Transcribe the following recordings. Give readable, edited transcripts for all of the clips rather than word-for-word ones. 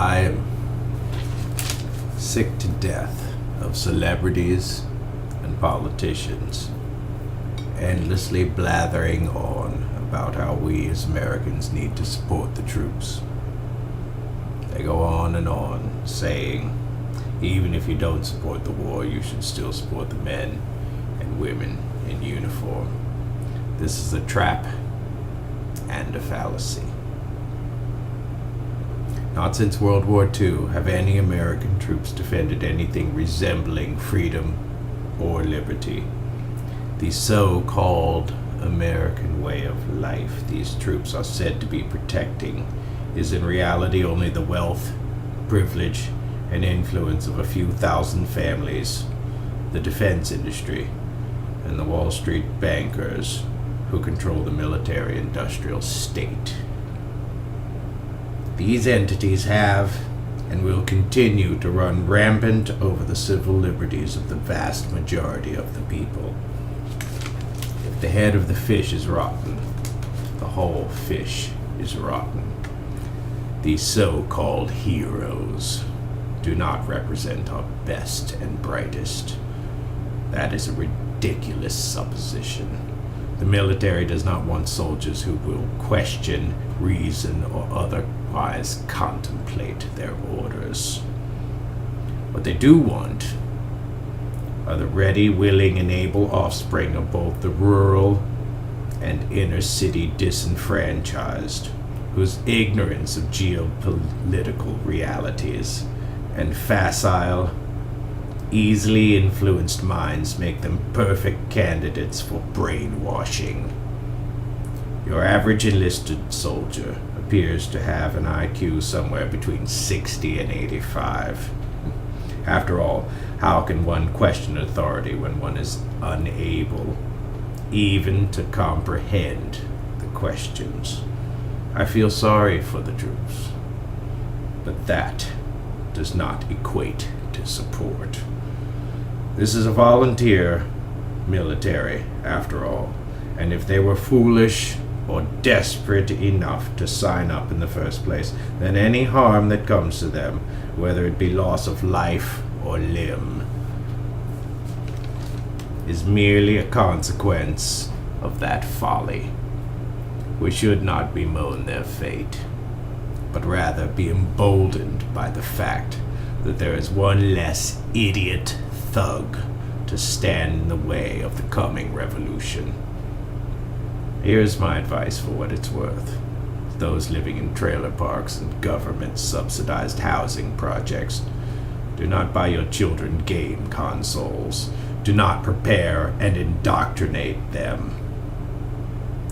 I am sick to death of celebrities and politicians endlessly blathering on about how we as Americans need to support the troops. They go on and on saying, even if you don't support the war, you should still support the men and women in uniform. This is a trap and a fallacy. Not since World War II have any American troops defended anything resembling freedom or liberty. The so-called American way of life these troops are said to be protecting is in reality only the wealth, privilege, and influence of a few thousand families, the defense industry, and the Wall Street bankers who control the military-industrial state. These entities have and will continue to run rampant over the civil liberties of the vast majority of the people. If the head of the fish is rotten, the whole fish is rotten. These so-called heroes do not represent our best and brightest. That is a ridiculous supposition. The military does not want soldiers who will question, reason, or otherwise contemplate their orders. What they do want are the ready, willing, and able offspring of both the rural and inner city disenfranchised, whose ignorance of geopolitical realities and facile, easily influenced minds make them perfect candidates for brainwashing. Your average enlisted soldier appears to have an IQ somewhere between 60 and 85. After all, how can one question authority when one is unable even to comprehend the questions? I feel sorry for the troops, but that does not equate to support. This is a volunteer military, after all, and if they were foolish or desperate enough to sign up in the first place, then any harm that comes to them, whether it be loss of life or limb, is merely a consequence of that folly. We should not bemoan their fate, but rather be emboldened by the fact that there is one less idiot thug to stand in the way of the coming revolution. Here's my advice for what it's worth. Those living in trailer parks and government-subsidized housing projects, do not buy your children game consoles. Do not prepare and indoctrinate them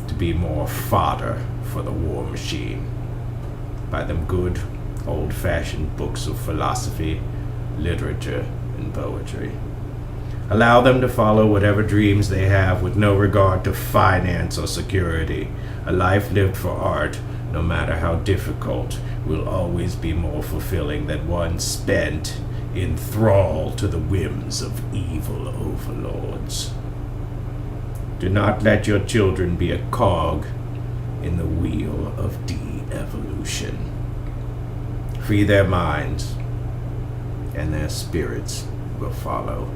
to be more fodder for the war machine. Buy them good, old-fashioned books of philosophy, literature, and poetry. Allow them to follow whatever dreams they have with no regard to finance or security. A life lived for art, no matter how difficult, will always be more fulfilling than one spent in thrall to the whims of evil overlords. Do not let your children be a cog in the wheel of de-evolution. Free their minds, and their spirits will follow.